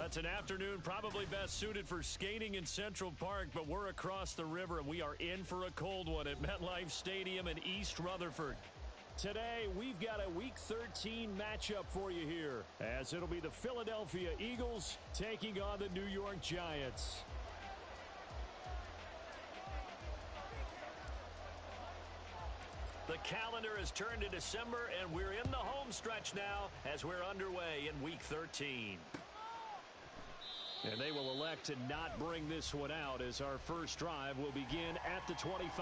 It's an afternoon probably best suited for skating in Central Park, but we're across the river and we are in for a cold one at MetLife Stadium in East Rutherford. Today, we've got a Week 13 matchup for you here, as it'll be the Philadelphia Eagles taking on the New York Giants. The calendar has turned to December, and we're in the home stretch now as we're underway in Week 13. And they will elect to not bring this one out as our first drive will begin at the 25.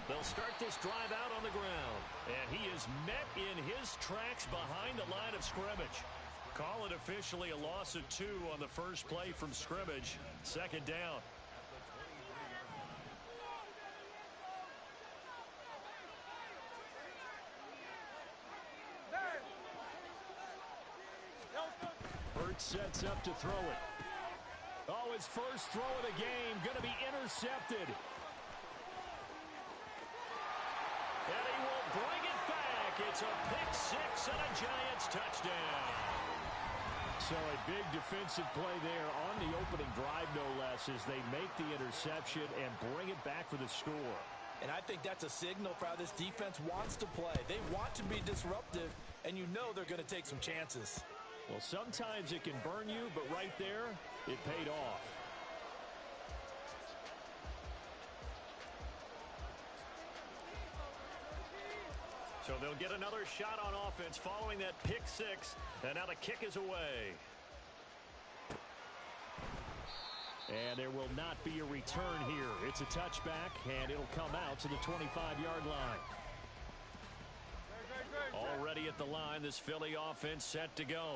They'll start this drive out on the ground, and he is met in his tracks behind the line of scrimmage. Call it officially a loss of 2 on the first play from scrimmage. Second down. Hurts sets up to throw it. Oh, his first throw of the game going to be intercepted. And he will bring it back. It's a pick six and a Giants touchdown. So a big defensive play there on the opening drive, no less, as they make the interception and bring it back for the score. And I think that's a signal for how this defense wants to play. They want to be disruptive, and you know they're going to take some chances. Well, sometimes it can burn you, but right there, it paid off. So they'll get another shot on offense following that pick six, and now the kick is away. And there will not be a return here. It's a touchback, and it'll come out to the 25-yard line. Already at the line, this Philly offense set to go.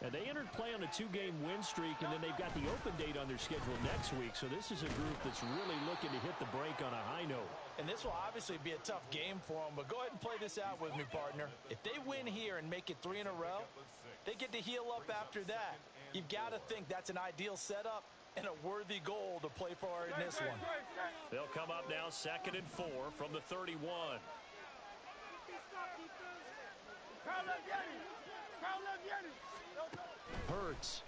And they entered play on a 2-game win streak, and then they've got the open date on their schedule next week. So this is a group that's really looking to hit the break on a high note. And this will obviously be a tough game for them, but go ahead and play this out with me, partner. If they win here and make it 3 in a row, they get to heal up after that. You've got to think that's an ideal setup and a worthy goal to play for in this one. They'll come up now 2nd and 4 from the 31. Hurts.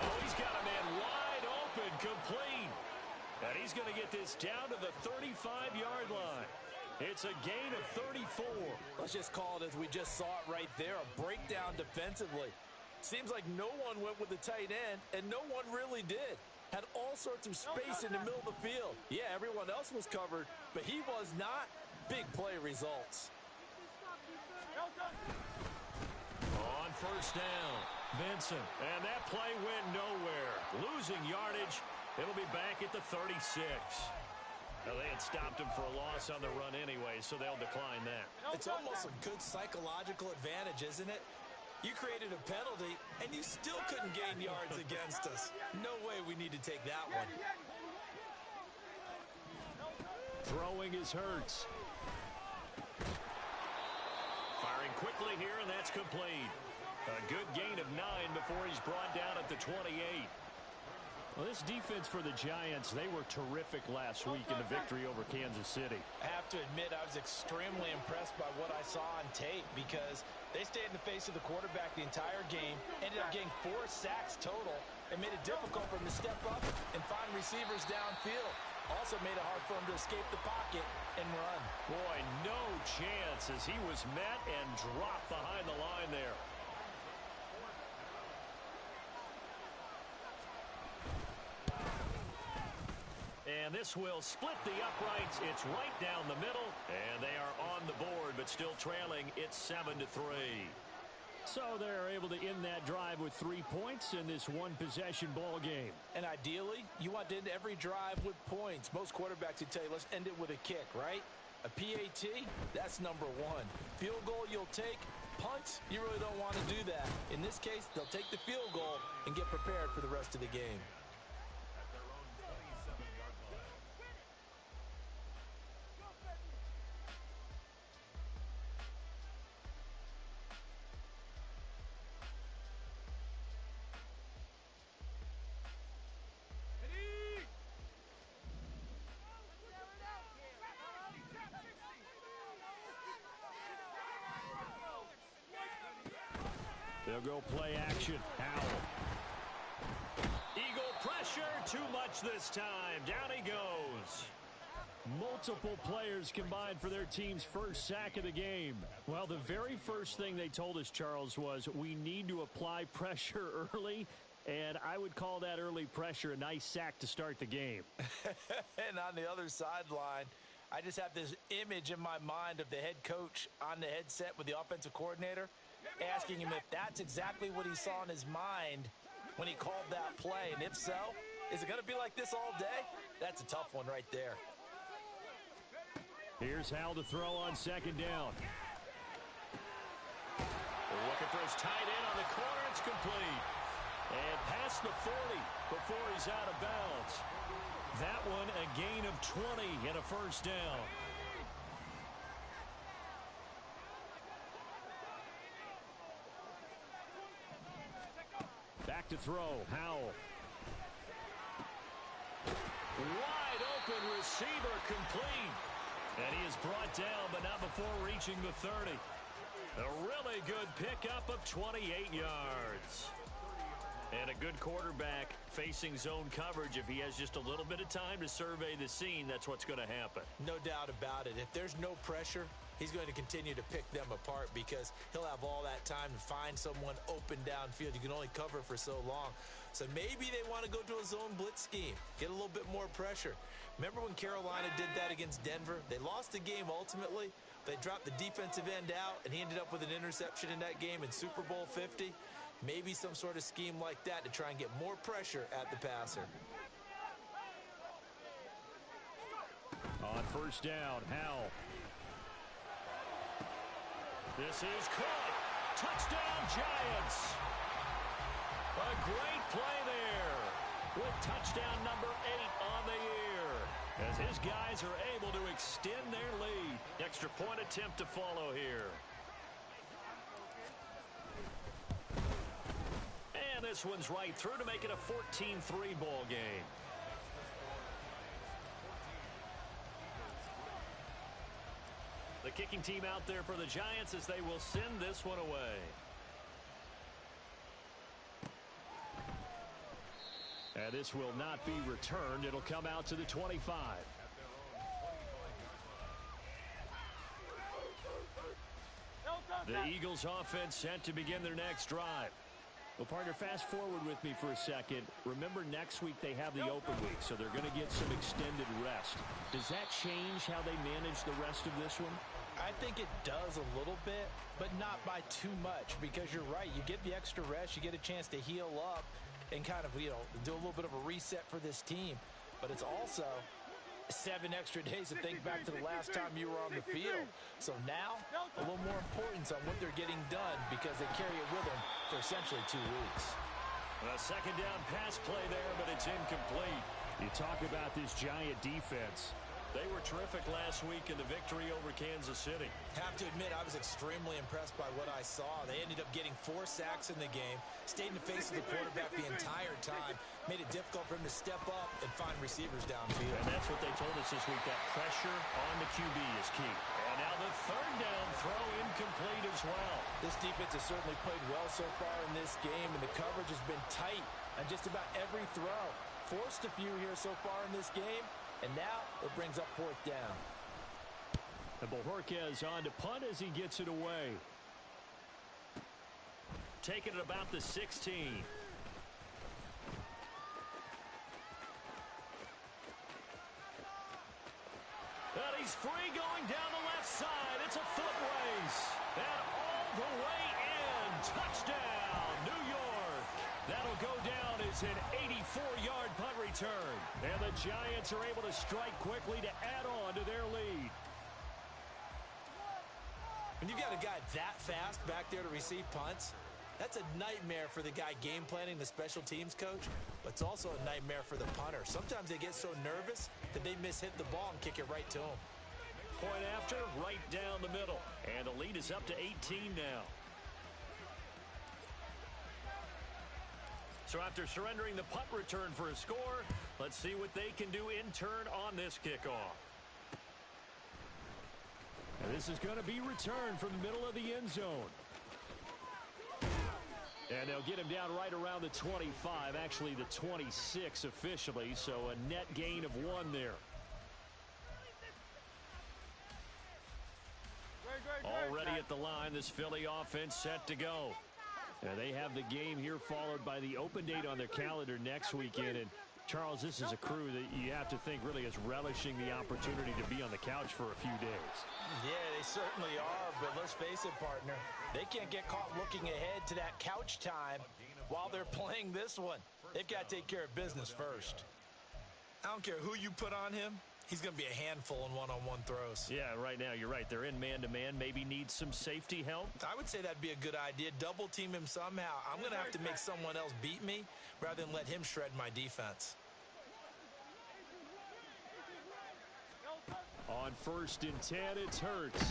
Oh, he's got a man wide open, complete. And he's going to get this down to the 35-yard line. It's a gain of 34. Let's just call it as we just saw it right there, a breakdown defensively. Seems like no one went with the tight end, and no one really did. Had all sorts of space in the middle of the field. Yeah, everyone else was covered, but he was not. Big play results. On first down, Vincent. And that play went nowhere. Losing yardage. It'll be back at the 36. Now, they had stopped him for a loss on the run anyway, so they'll decline that. It's almost a good psychological advantage, isn't it? You created a penalty, and you still couldn't gain yards against us. No way we need to take that one. Throwing is Hurts. Firing quickly here, and that's complete. A good gain of 9 before he's brought down at the 28. Well, this defense for the Giants, they were terrific last week in the victory over Kansas City. I have to admit, I was extremely impressed by what I saw on tape because they stayed in the face of the quarterback the entire game, ended up getting 4 sacks total, and made it difficult for him to step up and find receivers downfield. Also made it hard for him to escape the pocket and run. Boy, no chance as he was met and dropped behind the line there. And this will split the uprights. It's right down the middle, and they are on the board, but still trailing. It's 7-3. So they're able to end that drive with 3 points in this one-possession ball game. And ideally, you want to end every drive with points. Most quarterbacks would tell you, let's end it with a kick, right? A PAT, that's number 1. Field goal you'll take. Punts, you really don't want to do that. In this case, they'll take the field goal and get prepared for the rest of the game. They'll go play action. Howell. Eagle pressure. Too much this time. Down he goes. Multiple players combined for their team's first sack of the game. Well, the very first thing they told us, Charles, was we need to apply pressure early, and I would call that early pressure a nice sack to start the game. And on the other sideline, I just have this image in my mind of the head coach on the headset with the offensive coordinator asking him if that's exactly what he saw in his mind when he called that play. And if so, is it going to be like this all day? That's a tough one right there. Here's Howell to throw on second down. Looking for his tight end on the corner. It's complete. And past the 40 before he's out of bounds. That one a gain of 20 and a first down. Back to throw. Howell. Wide open receiver complete. And he is brought down, but not before reaching the 30. A really good pickup of 28 yards. And a good quarterback facing zone coverage. If he has just a little bit of time to survey the scene, that's what's going to happen. No doubt about it. If there's no pressure, he's going to continue to pick them apart because he'll have all that time to find someone open downfield. You can only cover for so long. So maybe they want to go to a zone blitz scheme, get a little bit more pressure. Remember when Carolina did that against Denver? They lost the game ultimately. They dropped the defensive end out, and he ended up with an interception in that game in Super Bowl 50. Maybe some sort of scheme like that to try and get more pressure at the passer. On first down, Howell. This is caught. Touchdown, Giants. A great play there with touchdown number 8 on the year as his guys are able to extend their lead. Extra point attempt to follow here. And this one's right through to make it a 14-3 ball game. The kicking team out there for the Giants as they will send this one away. And this will not be returned. It'll come out to the 25. The Eagles offense set to begin their next drive. Well, partner, fast forward with me for a second. Remember, next week they have the open week, so they're going to get some extended rest. Does that change how they manage the rest of this one? I think it does a little bit, but not by too much, because you're right. You get the extra rest. You get a chance to heal up and kind of, do a little bit of a reset for this team. But it's also 7 extra days to think back to the last time you were on the field. So now, a little more importance on what they're getting done because they carry it with them for essentially 2 weeks. A second down pass play there, but it's incomplete. You talk about this Giant defense. They were terrific last week in the victory over Kansas City. Have to admit, I was extremely impressed by what I saw. They ended up getting 4 sacks in the game, stayed in the face of the quarterback the entire time, made it difficult for him to step up and find receivers downfield. And that's what they told us this week, that pressure on the QB is key. And now the third down throw incomplete as well. This defense has certainly played well so far in this game, and the coverage has been tight on just about every throw. Forced a few here so far in this game. And now it brings up 4th down. And Bojorquez on to punt as he gets it away. Taking it about the 16. And he's free going down the left side. It's a foot race. And all the way in. Touchdown, New York. That'll go down as an 84-yard punt return. And the Giants are able to strike quickly to add on to their lead. When you've got a guy that fast back there to receive punts, that's a nightmare for the guy game planning, the special teams coach, but it's also a nightmare for the punter. Sometimes they get so nervous that they hit the ball and kick it right to him. Point after, right down the middle. And the lead is up to 18 now. So after surrendering the punt return for a score, let's see what they can do in turn on this kickoff. And this is going to be returned from the middle of the end zone. And they'll get him down right around the 25, actually the 26 officially, so a net gain of 1 there. Already at the line, this Philly offense set to go. And they have the game here followed by the open date on their calendar next weekend. And Charles, this is a crew that you have to think really is relishing the opportunity to be on the couch for a few days. Yeah, they certainly are, but let's face it, partner. They can't get caught looking ahead to that couch time while they're playing this one. They've got to take care of business first. I don't care who you put on him. He's going to be a handful in one-on-one throws. Yeah, right now, you're right. They're in man-to-man. Maybe need some safety help. I would say that'd be a good idea. Double team him somehow. I'm going to have to make someone else beat me rather than let him shred my defense. On 1st and 10, it's Hurts.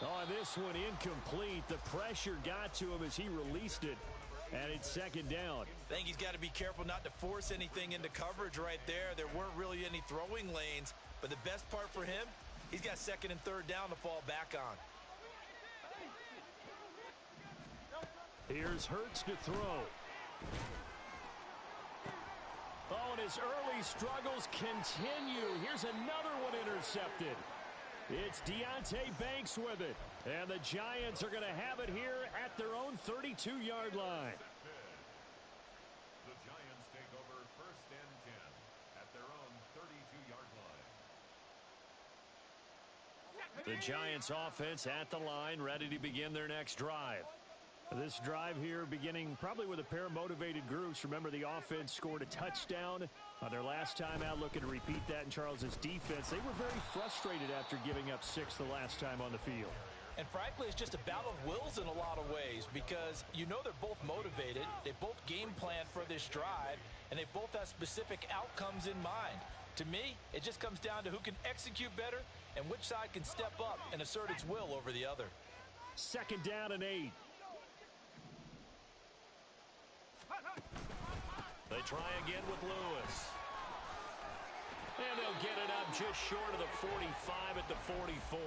On this one, incomplete. The pressure got to him as he released it. And it's 2nd down. I think he's got to be careful not to force anything into coverage right there. There weren't really any throwing lanes. But the best part for him, he's got 2nd and 3rd down to fall back on. Here's Hurts to throw. Oh, and his early struggles continue. Here's another one intercepted. It's Deonte Banks with it. And the Giants are going to have it here at their own 32-yard line. The Giants take over 1st and 10 at their own 32-yard line. The Giants offense at the line, ready to begin their next drive. This drive here beginning probably with a pair of motivated groups. Remember, the offense scored a touchdown on their last time out, looking to repeat that in Charles's defense. They were very frustrated after giving up 6 the last time on the field. And frankly, it's just a battle of wills in a lot of ways because you know they're both motivated. They both game plan for this drive, and they both have specific outcomes in mind. To me, it just comes down to who can execute better and which side can step up and assert its will over the other. 2nd down and 8. They try again with Lewis. And they'll get it up just short of the 45 at the 44.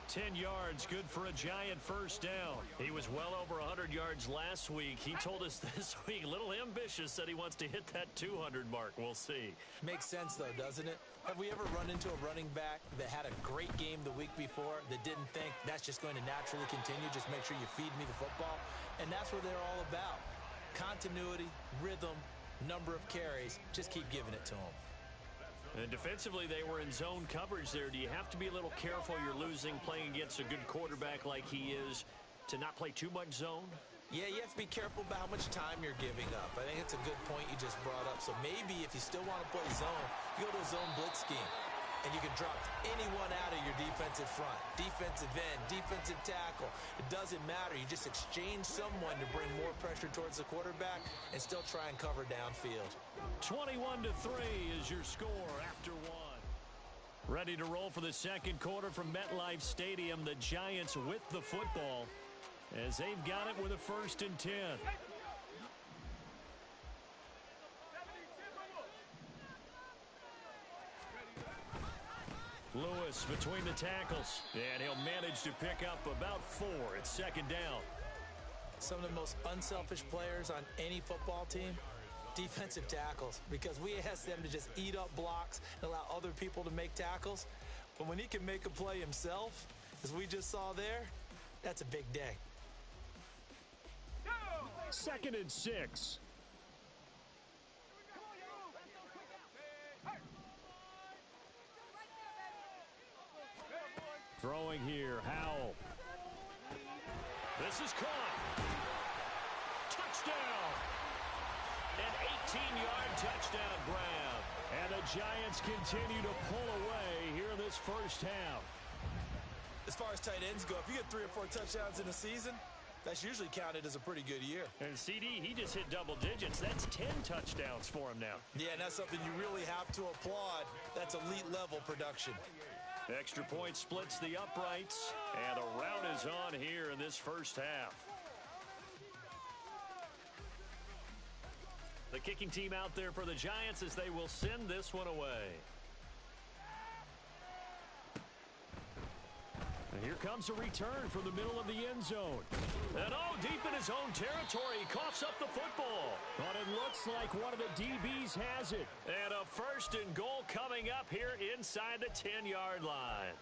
10 yards, good for a Giant 1st down. He was well over 100 yards last week. He told us this week, a little ambitious, said he wants to hit that 200 mark. We'll see. Makes sense, though, doesn't it? Have we ever run into a running back that had a great game the week before that didn't think that's just going to naturally continue? Just make sure you feed me the football. And that's what they're all about. Continuity, rhythm, number of carries. Just keep giving it to them. And defensively, they were in zone coverage there. Do you have to be a little careful you're losing playing against a good quarterback like he is to not play too much zone? Yeah, you have to be careful about how much time you're giving up. I think it's a good point you just brought up. So maybe if you still want to play zone, you go to a zone blitz scheme. And you can drop anyone out of your defensive front, defensive end, defensive tackle. It doesn't matter. You just exchange someone to bring more pressure towards the quarterback and still try and cover downfield. 21-3 is your score after 1. Ready to roll for the 2nd quarter from MetLife Stadium. The Giants with the football as they've got it with a 1st and 10. Lewis between the tackles, and he'll manage to pick up about 4. It's 2nd down. Some of the most unselfish players on any football team, defensive tackles, because we ask them to just eat up blocks and allow other people to make tackles. But when he can make a play himself, as we just saw there, that's a big day. 2nd and 6. Throwing here, Howell. This is caught. Touchdown! An 18-yard touchdown grab. And the Giants continue to pull away here in this 1st half. As far as tight ends go, if you get 3 or 4 touchdowns in a season, that's usually counted as a pretty good year. And CD, he just hit double digits. That's 10 touchdowns for him now. Yeah, and that's something you really have to applaud. That's elite level production. Extra point splits the uprights, and a rout is on here in this 1st half. The kicking team out there for the Giants as they will send this one away. Here comes a return from the middle of the end zone. And deep in his own territory, he coughs up the football. But it looks like one of the DBs has it. And a first and goal coming up here inside the 10-yard line.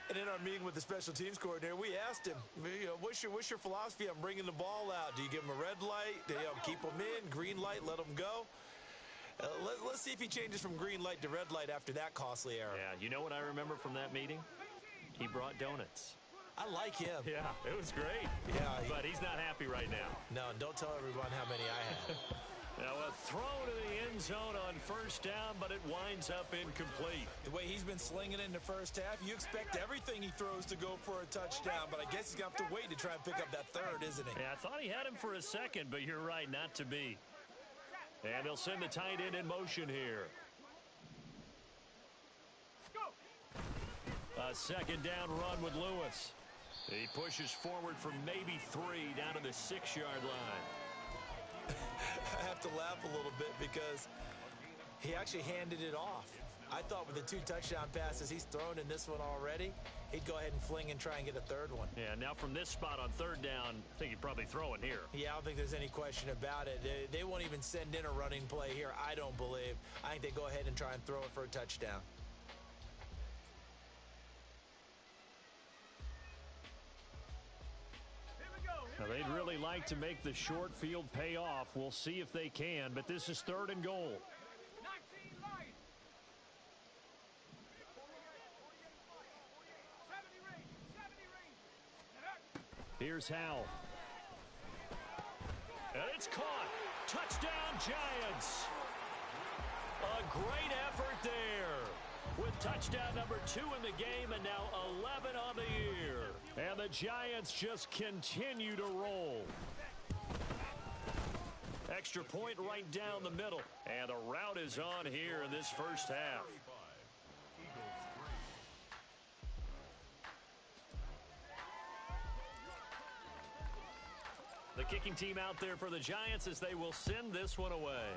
And in our meeting with the special teams coordinator, we asked him, what's your philosophy on bringing the ball out? Do you give him a red light? Do you keep him in? Green light, let him go? Let's see if he changes from green light to red light after that costly error. Yeah, you know what I remember from that meeting? He brought donuts. I like him. Yeah, it was great. Yeah, but he's not happy right now. No, don't tell everyone how many I have. Now a throw to the end zone on first down, but it winds up incomplete. The way he's been slinging it in the first half, you expect everything he throws to go for a touchdown, but I guess he's going to have to wait to try and pick up that third, isn't he? Yeah, I thought he had him for a second, but you're right, not to be. And they'll send the tight end in motion here. A second down run with Lewis. He pushes forward for maybe 3 down to the 6-yard line. I have to laugh a little bit because he actually handed it off. I thought with the 2 touchdown passes he's thrown in this one already, he'd go ahead and fling and try and get a third one. Yeah, now from this spot on third down, I think he'd probably throw it here. Yeah, I don't think there's any question about it. They won't even send in a running play here, I don't believe. I think they go ahead and try and throw it for a touchdown. Now, they'd really like to make the short field pay off. We'll see if they can, but this is third and goal. Here's Howell. And it's caught. Touchdown, Giants. A great effort there. With touchdown number 2 in the game and now 11 on the year. And the Giants just continue to roll. Extra point right down the middle. And the route is on here in this first half. The kicking team out there for the Giants as they will send this one away.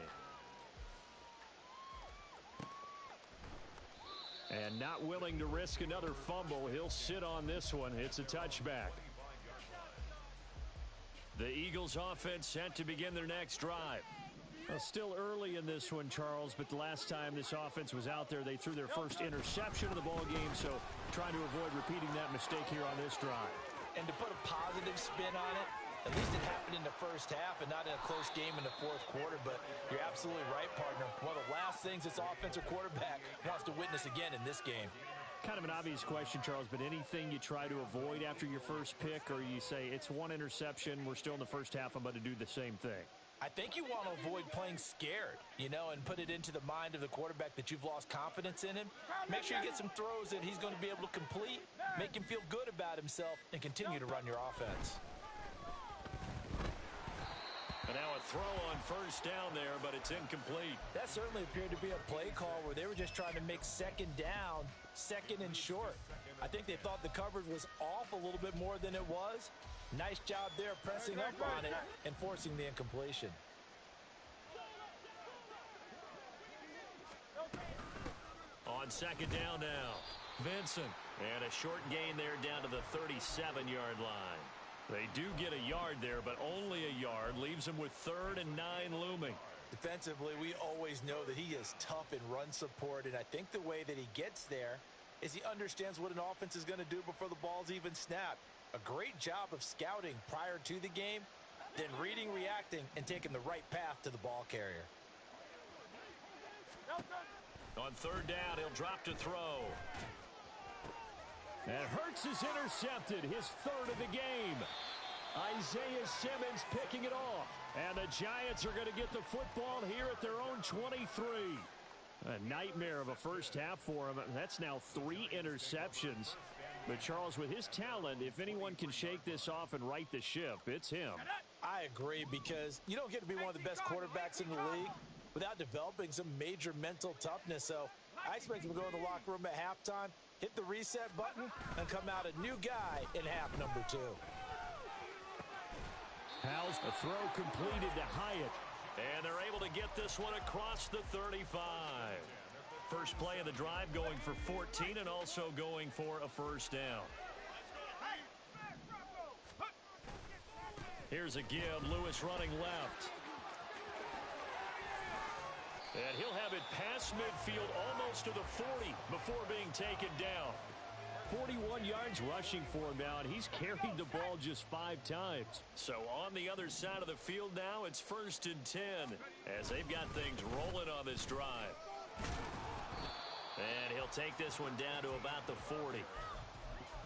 And not willing to risk another fumble, he'll sit on this one. It's a touchback. The Eagles offense set to begin their next drive. Well, still early in this one, Charles, but the last time this offense was out there, they threw their first interception of the ball game, so trying to avoid repeating that mistake here on this drive. And to put a positive spin on it, at least it happened in the first half and not in a close game in the fourth quarter, but you're absolutely right, partner. One of the last things this offensive quarterback wants to witness again in this game. Kind of an obvious question, Charles, but anything you try to avoid after your first pick, or you say it's one interception, we're still in the first half, I'm going to do the same thing? I think you want to avoid playing scared, and put it into the mind of the quarterback that you've lost confidence in him. Make sure you get some throws that he's going to be able to complete, make him feel good about himself, and continue to run your offense. And now a throw on first down there, but it's incomplete. That certainly appeared to be a play call where they were just trying to make second down, second and short. I think they thought the coverage was off a little bit more than it was. Nice job there pressing up on it and forcing the incompletion. On second down now, Vincent. And a short gain there down to the 37-yard line. They do get a yard there, but only a yard. Leaves them with 3rd and 9 looming. Defensively, we always know that he is tough in run support, and I think the way that he gets there is he understands what an offense is going to do before the ball's even snapped. A great job of scouting prior to the game, then reading, reacting, and taking the right path to the ball carrier. On third down, he'll drop to throw. And Hurts is intercepted, his 3rd of the game. Isaiah Simmons picking it off. And the Giants are going to get the football here at their own 23. A nightmare of a first half for him. That's now 3 interceptions. But Charles, with his talent, if anyone can shake this off and right the ship, it's him. I agree, because you don't get to be one of the best quarterbacks in the league without developing some major mental toughness. So I expect him to go in the locker room at halftime, hit the reset button, and come out a new guy in half number 2. Howell's a throw completed to Hyatt. And they're able to get this one across the 35. First play of the drive going for 14 and also going for a first down. Here's a give. Lewis running left. And he'll have it past midfield almost to the 40 before being taken down. 41 yards rushing for him now, and he's carried the ball just 5 times. So on the other side of the field now, it's 1st and 10 as they've got things rolling on this drive. And he'll take this one down to about the 40.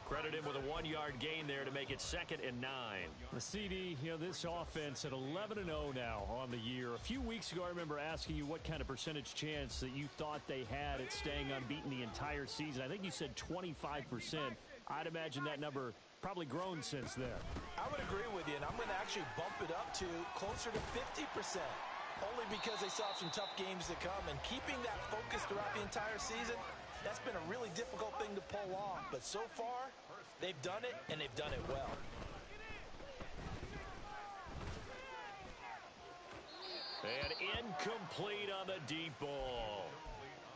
Credit him with a 1-yard gain there to make it 2nd and 9. The CD, this offense at 11-0 now on the year. A few weeks ago, I remember asking you what kind of percentage chance that you thought they had at staying unbeaten the entire season. I think you said 25%. I'd imagine that number probably grown since then. I would agree with you, and I'm going to actually bump it up to closer to 50%. Only because they saw some tough games to come, and keeping that focus throughout the entire season, that's been a really difficult thing to pull off. But so far, they've done it, and they've done it well. And incomplete on the deep ball.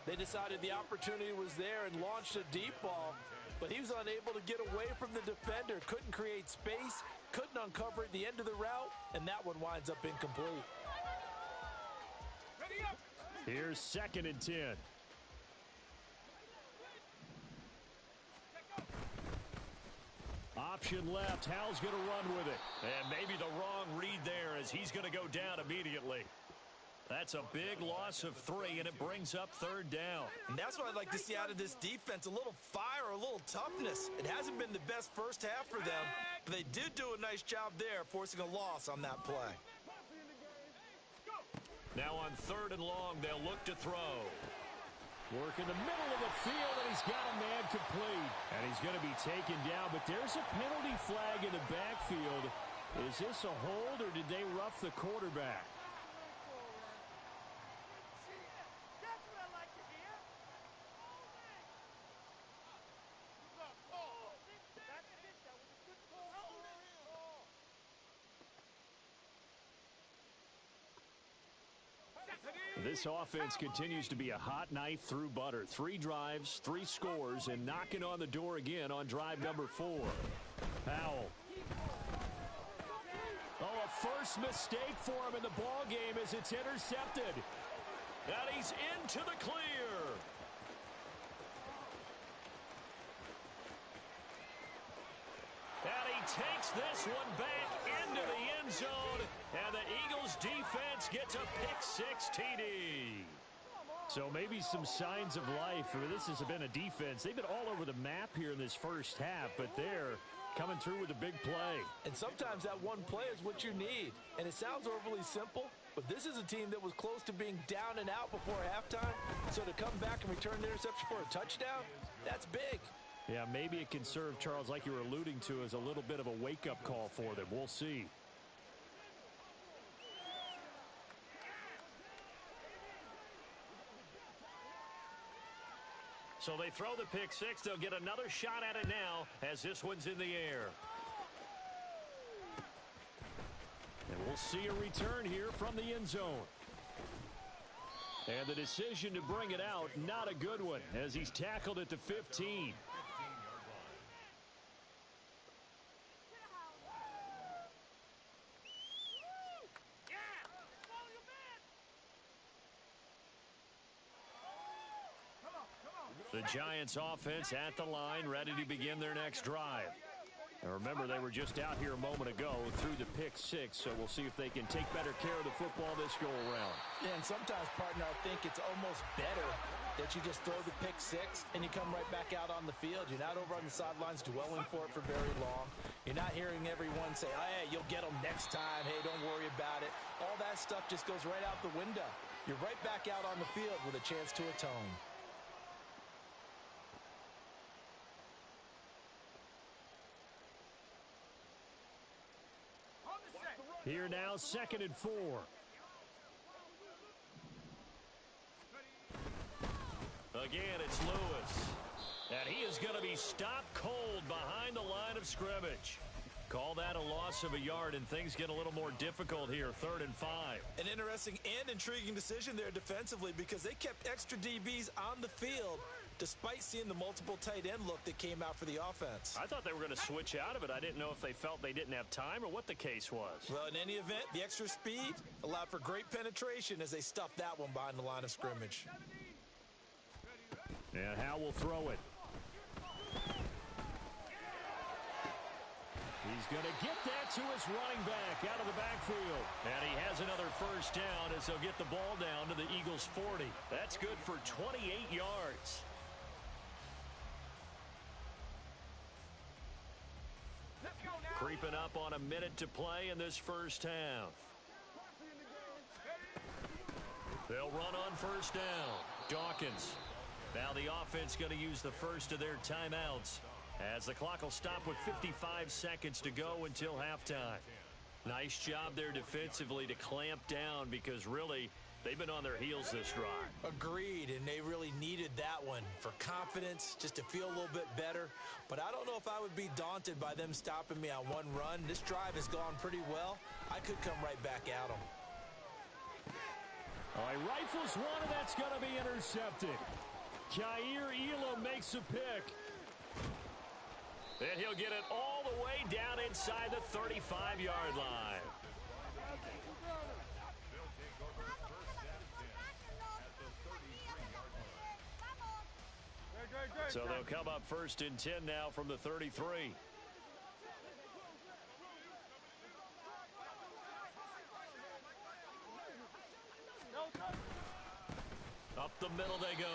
They decided the opportunity was there and launched a deep ball, but he was unable to get away from the defender, couldn't create space, couldn't uncover at the end of the route, and that one winds up incomplete. Here's 2nd and 10. Option left. Hal's going to run with it. And maybe the wrong read there as he's going to go down immediately. That's a big loss of 3, and it brings up 3rd down. And that's what I'd like to see out of this defense, a little fire, a little toughness. It hasn't been the best first half for them, but they did do a nice job there, forcing a loss on that play. Now on 3rd and long, they'll look to throw. Work in the middle of the field, and he's got a man complete. And he's going to be taken down, but there's a penalty flag in the backfield. Is this a hold, or did they rough the quarterback? This offense continues to be a hot knife through butter. 3 drives, 3 scores, and knocking on the door again on drive number 4. Powell. Oh, a first mistake for him in the ball game as it's intercepted. And he's into the clear. And he takes this one back into the end zone, and the Eagles defense gets a pick-6 TD. So maybe some signs of life. This has been a defense. They've been all over the map here in this first half, but they're coming through with a big play. And sometimes that one play is what you need. And it sounds overly simple, but this is a team that was close to being down and out before halftime. So to come back and return the interception for a touchdown, that's big. Yeah, maybe it can serve, Charles, like you were alluding to, as a little bit of a wake-up call for them. We'll see. So they throw the pick-6. They'll get another shot at it now as this one's in the air. And we'll see a return here from the end zone. And the decision to bring it out, not a good one, as he's tackled at the 15. The Giants offense at the line, ready to begin their next drive. And remember, they were just out here a moment ago through the pick-6, so we'll see if they can take better care of the football this go-around. Yeah, and sometimes, partner, I think it's almost better that you just throw the pick-6 and you come right back out on the field. You're not over on the sidelines dwelling for it for very long. You're not hearing everyone say, oh, hey, you'll get them next time. Hey, don't worry about it. All that stuff just goes right out the window. You're right back out on the field with a chance to atone. Here now, 2nd and 4. Again, it's Lewis. And he is going to be stopped cold behind the line of scrimmage. Call that a loss of a yard, and things get a little more difficult here, 3rd and 5. An interesting and intriguing decision there defensively because they kept extra DBs on the field, despite seeing the multiple tight end look that came out for the offense. I thought they were going to switch out of it. I didn't know if they felt they didn't have time or what the case was. Well, in any event, the extra speed allowed for great penetration as they stuffed that one behind the line of scrimmage. And Howe will throw it. He's going to get that to his running back out of the backfield. And he has another first down as they'll get the ball down to the Eagles' 40. That's good for 28 yards. Creeping up on a minute to play in this first half. They'll run on first down. Dawkins. Now the offense going to use the first of their timeouts, as the clock will stop with 55 seconds to go until halftime. Nice job there defensively to clamp down, because really they've been on their heels this drive. Agreed, and they really needed that one for confidence, just to feel a little bit better. But I don't know if I would be daunted by them stopping me on one run. This drive has gone pretty well. I could come right back at them. All right, rifles one, and that's going to be intercepted. Khair Elam makes a pick. And he'll get it all the way down inside the 35-yard line. So they'll come up first and 10 now from the 33. Up the middle they go.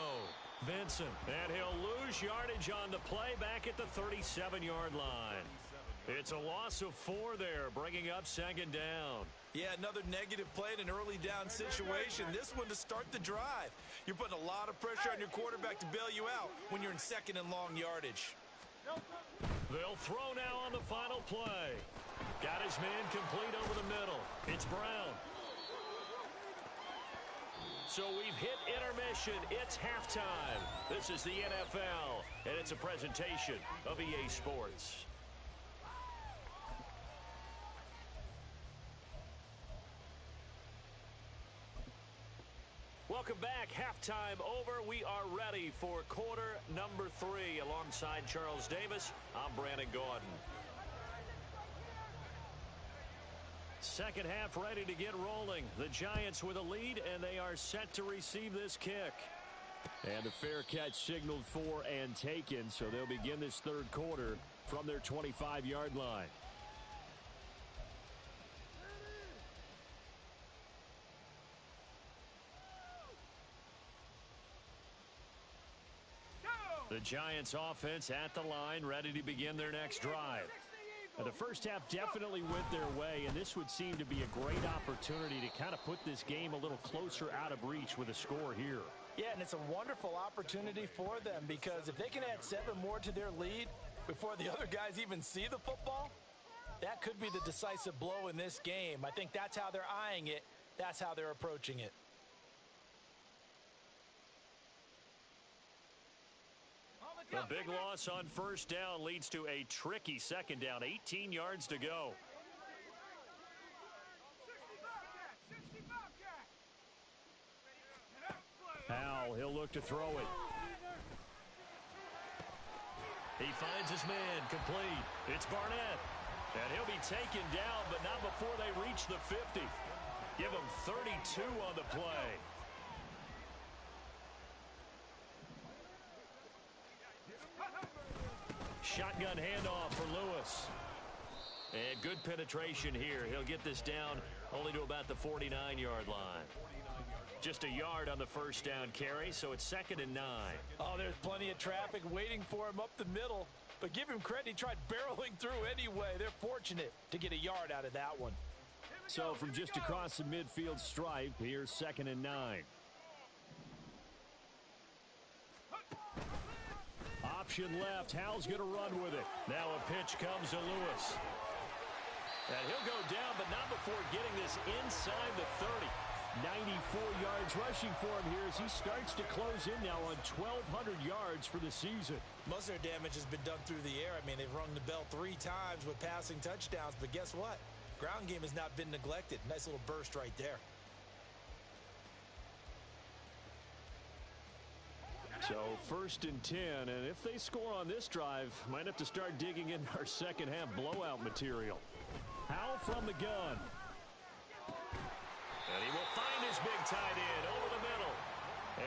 Vincent, and he'll lose yardage on the play back at the 37-yard line. It's a loss of 4 there, bringing up second down. Yeah, another negative play in an early down situation. This one to start the drive. You're putting a lot of pressure on your quarterback to bail you out when you're in second and long yardage. They'll throw now on the final play. Got his man complete over the middle. It's Brown. So we've hit intermission. It's halftime. This is the NFL, and it's a presentation of EA Sports. Welcome back. Halftime over. We are ready for quarter number 3. Alongside Charles Davis, I'm Brandon Gordon. Second half ready to get rolling. The Giants with a lead, and they are set to receive this kick. And a fair catch signaled for and taken, so they'll begin this third quarter from their 25-yard line. The Giants offense at the line, ready to begin their next drive. Now, the first half definitely went their way, and this would seem to be a great opportunity to kind of put this game a little closer out of reach with a score here. Yeah, and it's a wonderful opportunity for them, because if they can add 7 more to their lead before the other guys even see the football, that could be the decisive blow in this game. I think that's how they're eyeing it. That's how they're approaching it. A big loss on first down leads to a tricky second down. 18 yards to go. Howe, he'll look to throw it. He finds his man complete. It's Barnett. And he'll be taken down, but not before they reach the 50. Give him 32 on the play. Shotgun handoff for Lewis. And good penetration here. He'll get this down only to about the 49-yard line. Just a yard on the first down carry, so it's 2nd and 9. Oh, there's plenty of traffic waiting for him up the middle. But give him credit, he tried barreling through anyway. They're fortunate to get a yard out of that one. So from just across the midfield stripe, here's 2nd and 9. Option left. Howe's going to run with it. Now a pitch comes to Lewis. And he'll go down, but not before getting this inside the 30. 94 yards rushing for him here as he starts to close in now on 1,200 yards for the season. Most of their damage has been done through the air. I mean, they've rung the bell 3 times with passing touchdowns, but guess what? Ground game has not been neglected. Nice little burst right there. So first and 10, and if they score on this drive, might have to start digging in our second half blowout material. Howell from the gun. And he will find his big tight end over the middle.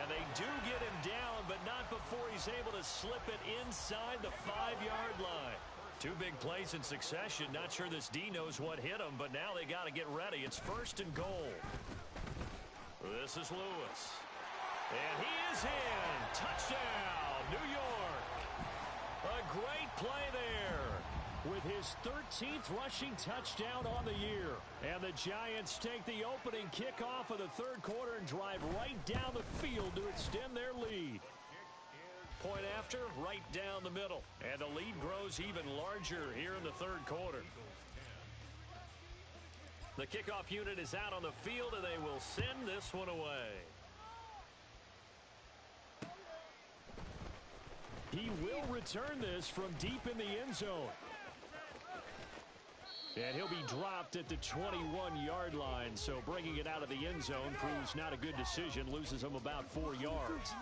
And they do get him down, but not before he's able to slip it inside the 5-yard line. Two big plays in succession. Not sure this D knows what hit him, but now they got to get ready. It's first and goal. This is Lewis. And he is in. Touchdown, New York. A great play there. With his 13th rushing touchdown on the year. And the Giants take the opening kickoff of the third quarter and drive right down the field to extend their lead. Point after, right down the middle. And the lead grows even larger here in the third quarter. The kickoff unit is out on the field, and they will send this one away. He will return this from deep in the end zone. And he'll be dropped at the 21-yard line, so bringing it out of the end zone proves not a good decision, loses him about 4 yards.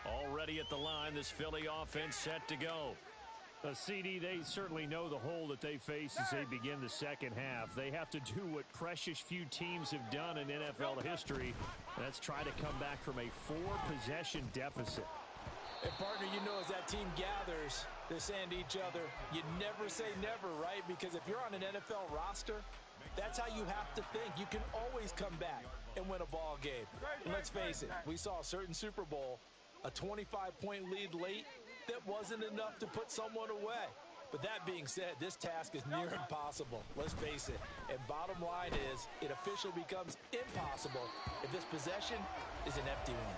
Already at the line, this Philly offense set to go. CD, they certainly know the hole that they face as they begin the second half. They have to do what precious few teams have done in NFL history. That's try to come back from a 4-possession deficit. And, partner, you know, as that team gathers, they're saying to each other, you never say never, right? Because if you're on an NFL roster, that's how you have to think. You can always come back and win a ball game. And let's face it, we saw a certain Super Bowl, a 25-point lead late that wasn't enough to put someone away. But that being said, this task is near impossible. Let's face it. And bottom line is, it officially becomes impossible if this possession is an empty one.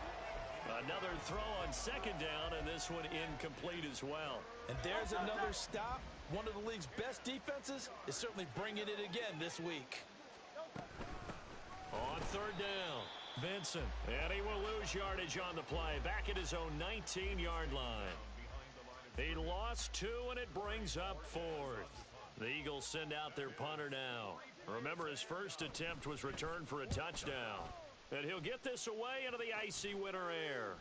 Another throw on second down, and this one incomplete as well. And there's another stop. One of the league's best defenses is certainly bringing it again this week. On third down, Vincent. And he will lose yardage on the play. Back at his own 19-yard line. He lost 2, and it brings up 4th. The Eagles send out their punter now. Remember, his first attempt was returned for a touchdown. And he'll get this away into the icy winter air.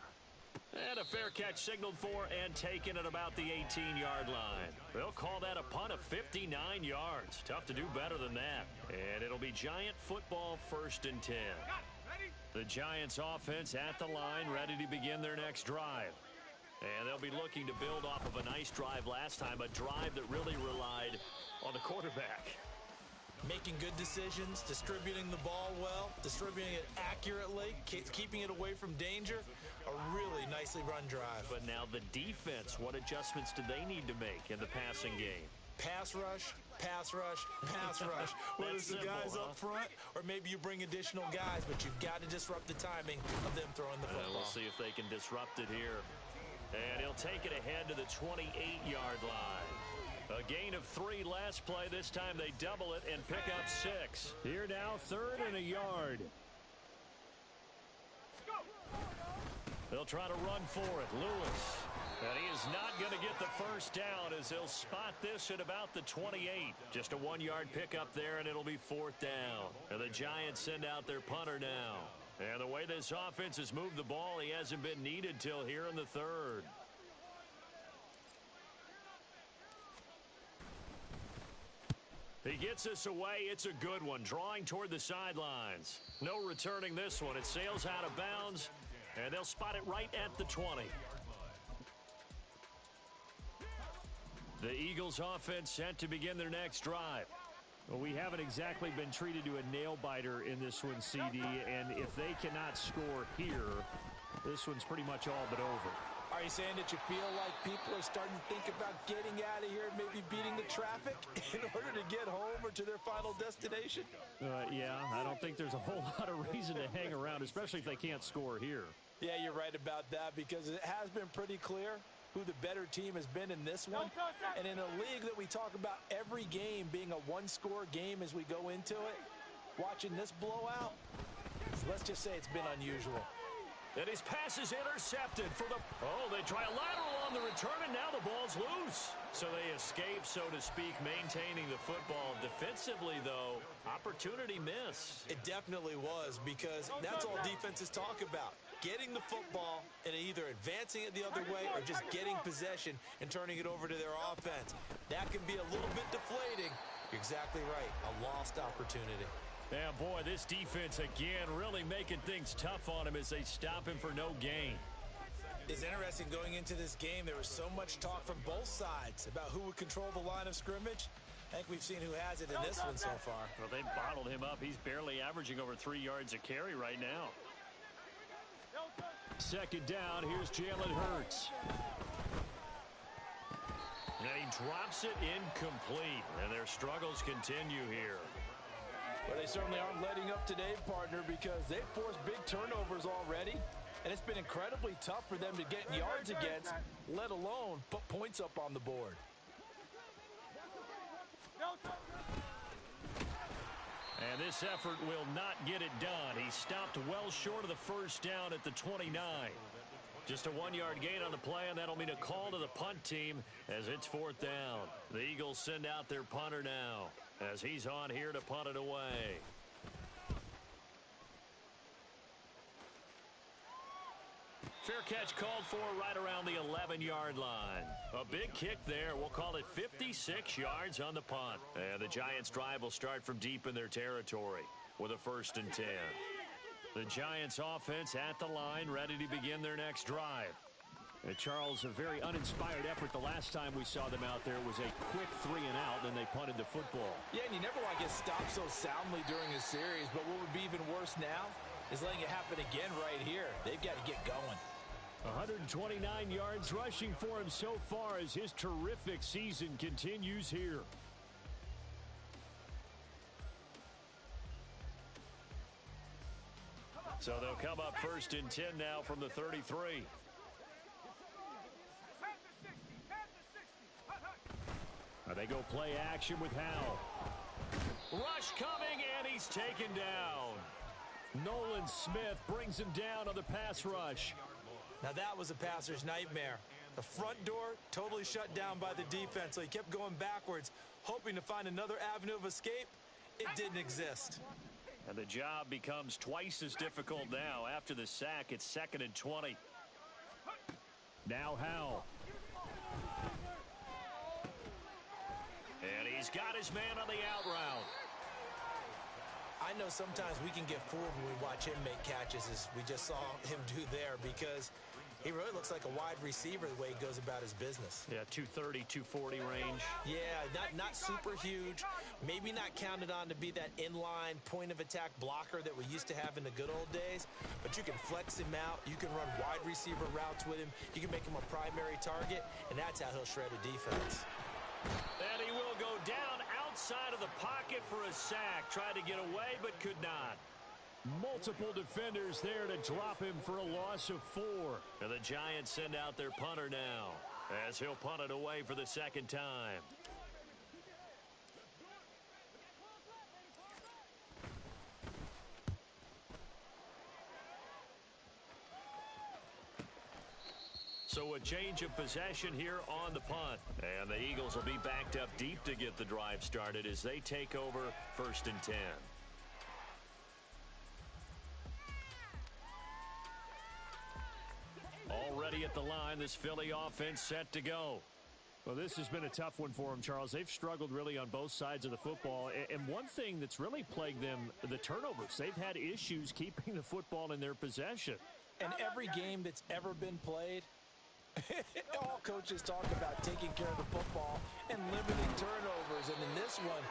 And a fair catch signaled for and taken at about the 18-yard line. They'll call that a punt of 59 yards. Tough to do better than that. And it'll be Giant football, first and 10. The Giants offense at the line, ready to begin their next drive. And they'll be looking to build off of a nice drive last time, a drive that really relied on the quarterback. Making good decisions, distributing the ball well, distributing it accurately, keeping it away from danger. A really nicely run drive. But now the defense, what adjustments do they need to make in the passing game? Pass rush, pass rush, pass rush. Whether it's the guys up front or maybe you bring additional guys, but you've got to disrupt the timing of them throwing the football. We'll see if they can disrupt it here. And he'll take it ahead to the 28-yard line. A gain of 3 last play. This time they double it and pick up 6. Here now, 3rd and a yard. They'll try to run for it. Lewis. And he is not going to get the first down as they'll spot this at about the 28. Just a 1-yard pickup there, and it'll be 4th down. And the Giants send out their punter now. And the way this offense has moved the ball, he hasn't been needed till here in the 3rd. He gets this away. It's a good one. Drawing toward the sidelines. No returning this one. It sails out of bounds, and they'll spot it right at the 20. The Eagles offense set to begin their next drive. Well, we haven't exactly been treated to a nail-biter in this one, CD, and if they cannot score here, this one's pretty much all but over. Are you saying that you feel like people are starting to think about getting out of here and maybe beating the traffic in order to get home or to their final destination? Yeah, I don't think there's a whole lot of reason to hang around, especially if they can't score here. Yeah, you're right about that because it has been pretty clear who the better team has been in this one. And in a league that we talk about every game being a one-score game as we go into it, watching this blowout, let's just say it's been unusual. And his pass is intercepted for the... Oh, they try a lateral on the return, and now the ball's loose. So they escape, so to speak, maintaining the football. Defensively, though, opportunity miss. It definitely was because that's all defenses talk about. getting the football and either advancing it the other way or just getting possession and turning it over to their offense. That can be a little bit deflating. You're exactly right. A lost opportunity. Yeah, boy, this defense again really making things tough on him as they stop him for no gain. It's interesting going into this game. There was so much talk from both sides about who would control the line of scrimmage. I think we've seen who has it in this one so far. Well, they bottled him up. He's barely averaging over 3 yards a carry right now. Second down, here's Jalen Hurts. And he drops it incomplete, and their struggles continue here. Well, they certainly aren't letting up today, partner, because they've forced big turnovers already, and it's been incredibly tough for them to get yards against, let alone put points up on the board. And this effort will not get it done. He stopped well short of the first down at the 29. Just a 1-yard gain on the play, and that'll mean a call to the punt team as it's fourth down. The Eagles send out their punter now as he's on here to punt it away. Fair catch called for right around the 11-yard line. A big kick there. We'll call it 56 yards on the punt. And the Giants' drive will start from deep in their territory with a 1st and 10. The Giants' offense at the line, ready to begin their next drive. And Charles, a very uninspired effort. The last time we saw them out there was a quick 3 and out, and they punted the football. Yeah, and you never want to get stopped so soundly during a series, but what would be even worse now is letting it happen again right here. They've got to get going. 129 yards rushing for him so far as his terrific season continues here. So they'll come up 1st and 10 now from the 33. They go play action with Howell. Rush coming, and he's taken down. Nolan Smith brings him down on the pass rush. Now that was a passer's nightmare. The front door totally shut down by the defense, so he kept going backwards, hoping to find another avenue of escape. It didn't exist. And the job becomes twice as difficult now. After the sack, it's 2nd and 20. Now Howell. And he's got his man on the out route. I know sometimes we can get fooled when we watch him make catches, as we just saw him do there, because he really looks like a wide receiver the way he goes about his business. Yeah, 230, 240 range. Yeah, not super huge. Maybe not counted on to be that inline point-of-attack blocker that we used to have in the good old days, but you can flex him out. You can run wide receiver routes with him. You can make him a primary target, and that's how he'll shred a defense. And he will go down outside of the pocket for a sack. Tried to get away, but could not. Multiple defenders there to drop him for a loss of 4. And the Giants send out their punter now as he'll punt it away for the 2nd time. So a change of possession here on the punt. And the Eagles will be backed up deep to get the drive started as they take over 1st and 10. Already at the line, this Philly offense set to go. Well, this has been a tough one for them, Charles. They've struggled really on both sides of the football. And one thing that's really plagued them, the turnovers. They've had issues keeping the football in their possession. And every game that's ever been played, all coaches talk about taking care of the football and limiting turnovers. And in this one,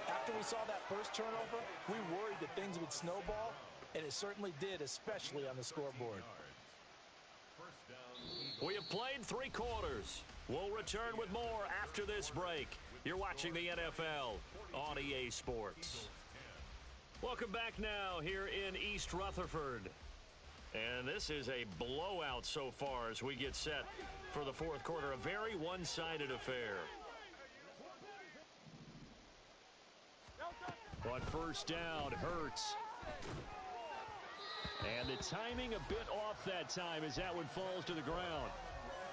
after we saw that first turnover, we worried that things would snowball, and it certainly did, especially on the scoreboard. We have played 3 quarters. We'll return with more after this break. You're watching the NFL on EA Sports. Welcome back now here in East Rutherford. And this is a blowout so far as we get set for the 4th quarter. A very one-sided affair. On 1st down, Hurts. And the timing a bit off that time as that one falls to the ground.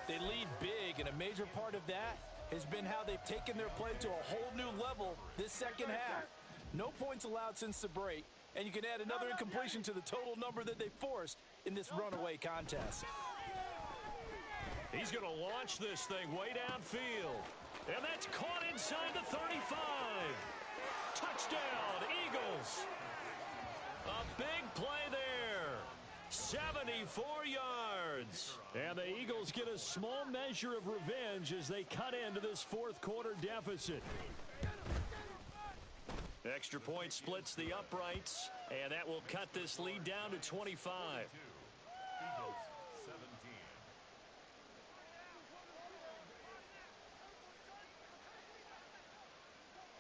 They lead big, and a major part of that has been how they've taken their play to a whole new level this second half. No points allowed since the break, and you can add another incompletion to the total number that they forced, in this runaway contest. He's going to launch this thing way downfield. And that's caught inside the 35. Touchdown, Eagles. A big play there. 74 yards. And the Eagles get a small measure of revenge as they cut into this fourth quarter deficit. Extra point splits the uprights, and that will cut this lead down to 25. Eagles 17.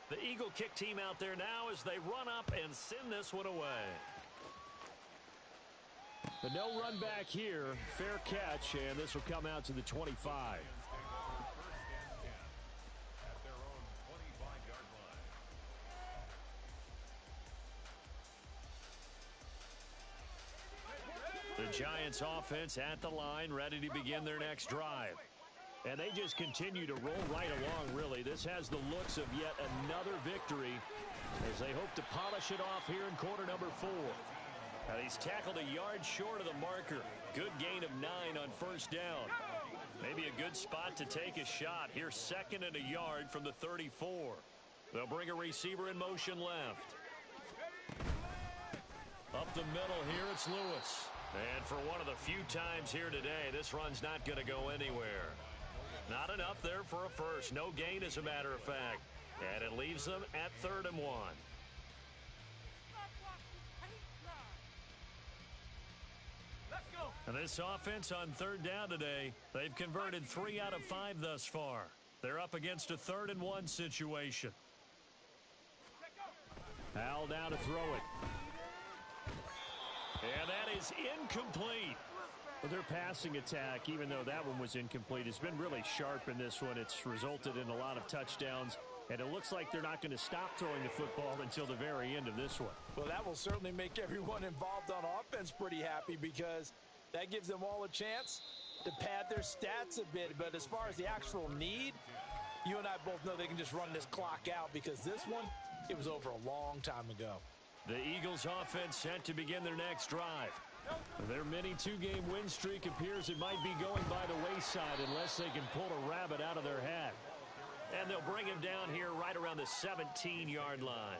The Eagle kick team out there now as they run up and send this one away. But no run back here. Fair catch, and this will come out to the 25. First and 10 at their own 25-yard line. The Giants offense at the line, ready to begin their next drive. And they just continue to roll right along, really. This has the looks of yet another victory as they hope to polish it off here in quarter number 4. Now, he's tackled a yard short of the marker. Good gain of 9 on first down. Maybe a good spot to take a shot. Here, second and a yard from the 34. They'll bring a receiver in motion left. Up the middle here, it's Lewis. And for one of the few times here today, this run's not going to go anywhere. Not enough there for a first. No gain, as a matter of fact. And it leaves them at 3rd and 1. And this offense on 3rd down today, they've converted 3 out of 5 thus far. They're up against a 3rd and 1 situation. Hal down to throw it. And that is incomplete. Well, their passing attack, even though that one was incomplete, has been really sharp in this one. It's resulted in a lot of touchdowns, and it looks like they're not going to stop throwing the football until the very end of this one. Well, that will certainly make everyone involved on offense pretty happy because that gives them all a chance to pad their stats a bit. But as far as the actual need, you and I both know they can just run this clock out because this one, it was over a long time ago. The Eagles offense set to begin their next drive. Their mini 2-game win streak appears it might be going by the wayside unless they can pull a rabbit out of their hat. And they'll bring him down here right around the 17-yard line.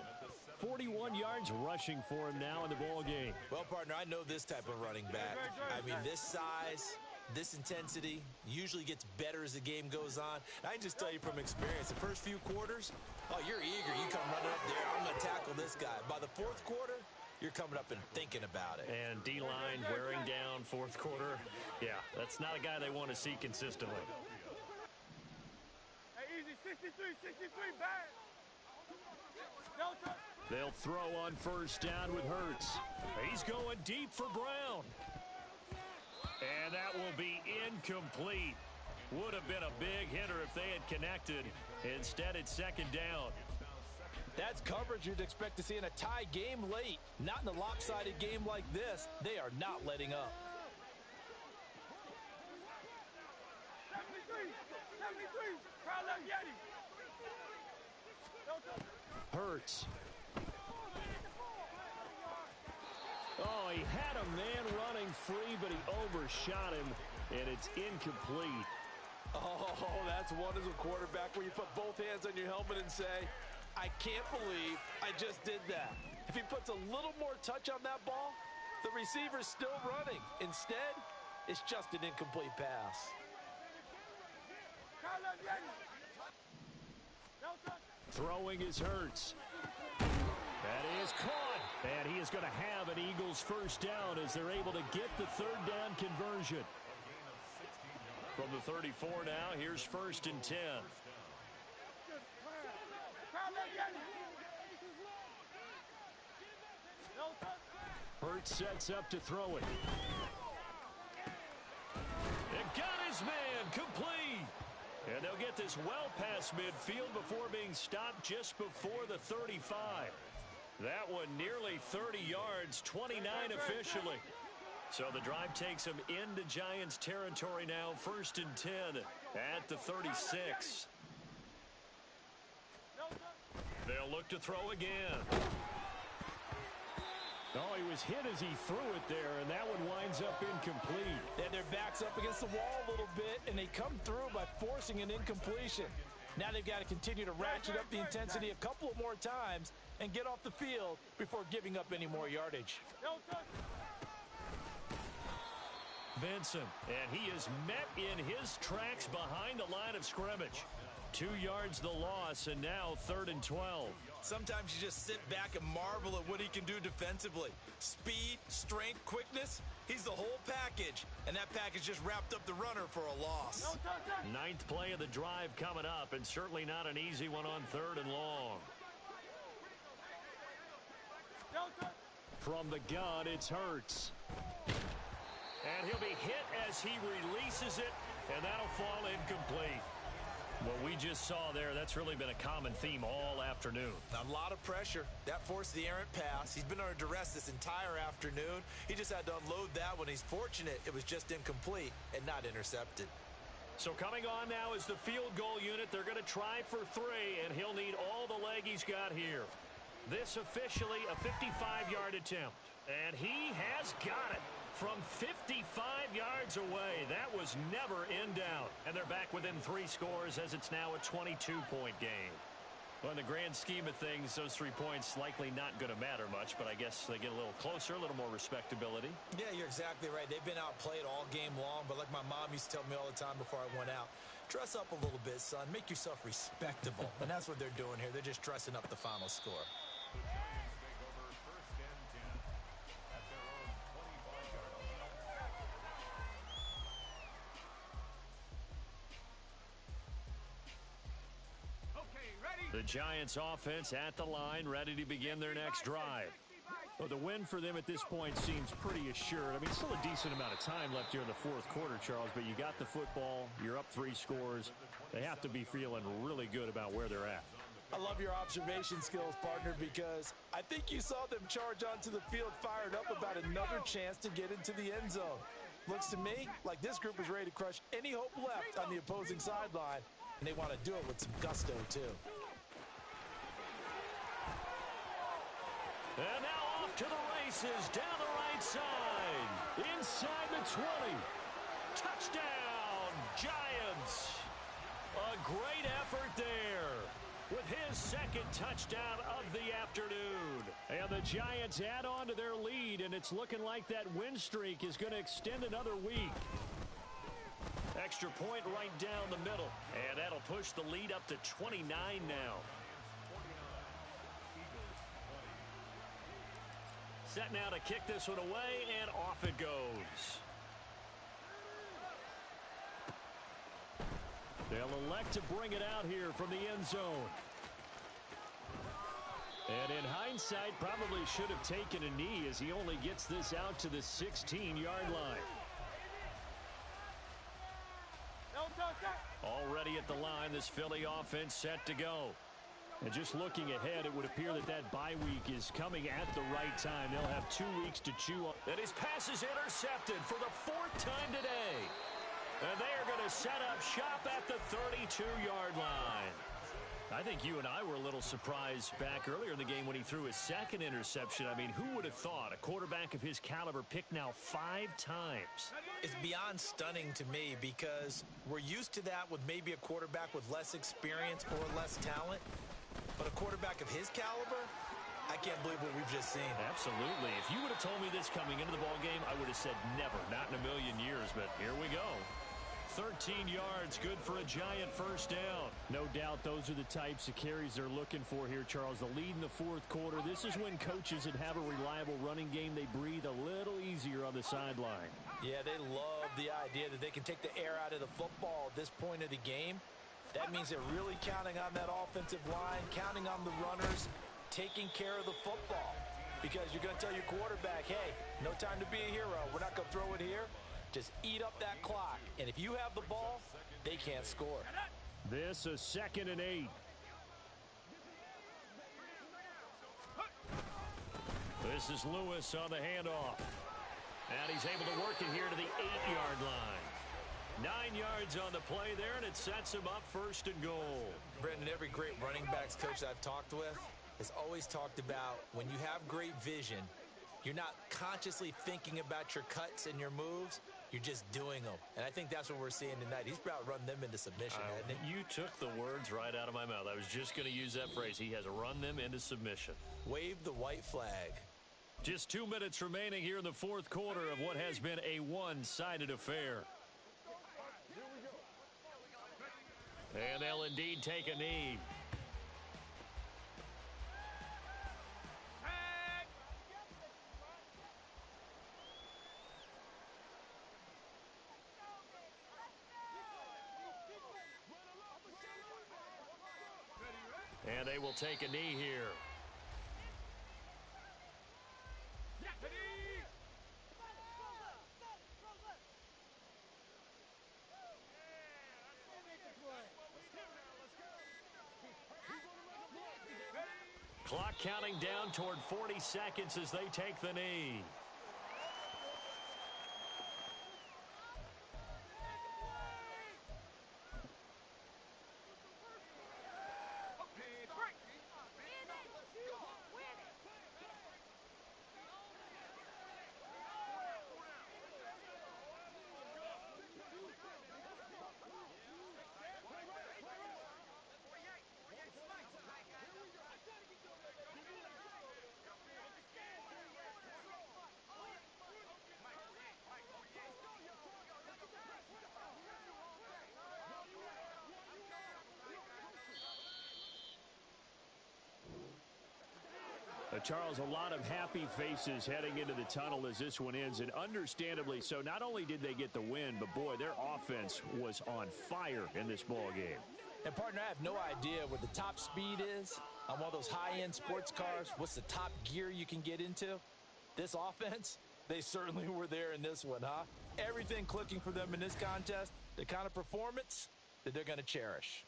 41 yards rushing for him now in the ball game. Well, partner, I know this type of running back. I mean, this size, this intensity usually gets better as the game goes on. And I can just tell you from experience, the first few quarters, oh, you're eager. You come running up there. I'm going to tackle this guy. By the 4th quarter, you're coming up and thinking about it. And D-line wearing down 4th quarter. Yeah, that's not a guy they want to see consistently. Hey, easy, 63, back. They'll throw on first down with Hurts. He's going deep for Brown. And that will be incomplete. Would have been a big hitter if they had connected. Instead, it's 2nd down. That's coverage you'd expect to see in a tie game late. Not in a lopsided game like this. They are not letting up. 73, crowd left Yeti. Hurts. Oh, he had a man running free, but he overshot him, and it's incomplete. Oh, that's one as a quarterback where you put both hands on your helmet and say, I can't believe I just did that. If he puts a little more touch on that ball, the receiver's still running. Instead, it's just an incomplete pass. Throwing is Hurts. That is caught. And he is going to have an Eagles first down as they're able to get the 3rd down conversion. From the 34 now, here's 1st and 10. Hurts sets up to throw it. And got his man complete. And they'll get this well past midfield before being stopped just before the 35. That one nearly 30 yards, 29 officially. So the drive takes them into Giants territory now, 1st and 10 at the 36. They'll look to throw again. Oh, he was hit as he threw it there, and that one winds up incomplete. And their back's up against the wall a little bit, and they come through by forcing an incompletion. Now they've got to continue to ratchet up the intensity a couple of more times and get off the field before giving up any more yardage. Vincent, and he is met in his tracks behind the line of scrimmage. 2 yards the loss, and now 3rd and 12. Sometimes you just sit back and marvel at what he can do defensively. Speed, strength, quickness, he's the whole package. And that package just wrapped up the runner for a loss. 9th play of the drive coming up, and certainly not an easy one on 3rd and long. From the gun, it's Hurts. And he'll be hit as he releases it, and that'll fall incomplete. What we just saw there, that's really been a common theme all afternoon. A lot of pressure. That forced the errant pass. He's been under duress this entire afternoon. He just had to unload that one. He's fortunate it was just incomplete and not intercepted. So coming on now is the field goal unit. They're going to try for 3, and he'll need all the leg he's got here. This officially a 55-yard attempt. And he has got it. From 55 yards away, that was never in doubt. And they're back within 3 scores as it's now a 22-point game. Well, in the grand scheme of things, those 3 points likely not going to matter much, but I guess they get a little closer, a little more respectability. Yeah, you're exactly right. They've been outplayed all game long, but like my mom used to tell me all the time before I went out, dress up a little bit, son. Make yourself respectable. And that's what they're doing here. They're just dressing up the final score. The Giants offense at the line, ready to begin their next drive. Well, the win for them at this point seems pretty assured. I mean, still a decent amount of time left here in the 4th quarter, Charles, but you got the football, you're up 3 scores. They have to be feeling really good about where they're at. I love your observation skills, partner, because I think you saw them charge onto the field fired up about another chance to get into the end zone. Looks to me like this group is ready to crush any hope left on the opposing sideline, and they want to do it with some gusto, too. And now off to the races, down the right side, inside the 20. Touchdown, Giants. A great effort there with his 2nd touchdown of the afternoon. And the Giants add on to their lead, and it's looking like that win streak is going to extend another week. Extra point right down the middle, and that'll push the lead up to 29 now. Set now to kick this one away, and off it goes. They'll elect to bring it out here from the end zone. And in hindsight, probably should have taken a knee as he only gets this out to the 16-yard line. Already at the line, this Philly offense set to go. And just looking ahead, it would appear that that bye week is coming at the right time. They'll have 2 weeks to chew on. And his pass is intercepted for the 4th time today. And they are going to set up shop at the 32-yard line. I think you and I were a little surprised back earlier in the game when he threw his 2nd interception. I mean, who would have thought a quarterback of his caliber picked now 5 times? It's beyond stunning to me because we're used to that with maybe a quarterback with less experience or less talent. But a quarterback of his caliber, I can't believe what we've just seen. Absolutely. If you would have told me this coming into the ballgame, I would have said never, not in a million years. But here we go. 13 yards, good for a Giant first down. No doubt those are the types of carries they're looking for here, Charles. The lead in the 4th quarter. This is when coaches that have a reliable running game, they breathe a little easier on the sideline. Yeah, they love the idea that they can take the air out of the football at this point of the game. That means they're really counting on that offensive line, counting on the runners, taking care of the football. Because you're going to tell your quarterback, hey, no time to be a hero. We're not going to throw it here. Just eat up that clock. And if you have the ball, they can't score. This a 2nd and 8. This is Lewis on the handoff. And he's able to work it here to the 8-yard line. 9 yards on the play there, and it sets him up 1st and goal. Brendan, every great running backs coach I've talked with has always talked about when you have great vision, You're not consciously thinking about your cuts and your moves. You're just doing them. And I think that's what we're seeing tonight. He's about run them into submission, hasn't he? You took the words right out of my mouth. I was just going to use that phrase. He has run them into submission. Wave the white flag. Just 2 minutes remaining here in the fourth quarter of what has been a one-sided affair. And they'll indeed take a knee. And they will take a knee here. Clock counting down toward 40 seconds as they take the knee. Charles, a lot of happy faces heading into the tunnel as this one ends, and understandably so. Not only did they get the win, but, boy, their offense was on fire in this ball game. And, partner, I have no idea what the top speed is on one of those high-end sports cars. What's the top gear you can get into? This offense, they certainly were there in this one, huh? Everything clicking for them in this contest, the kind of performance that they're going to cherish.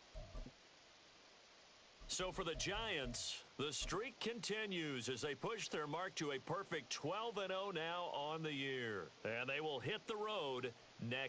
So for the Giants, the streak continues as they push their mark to a perfect 12-0 now on the year. And they will hit the road next.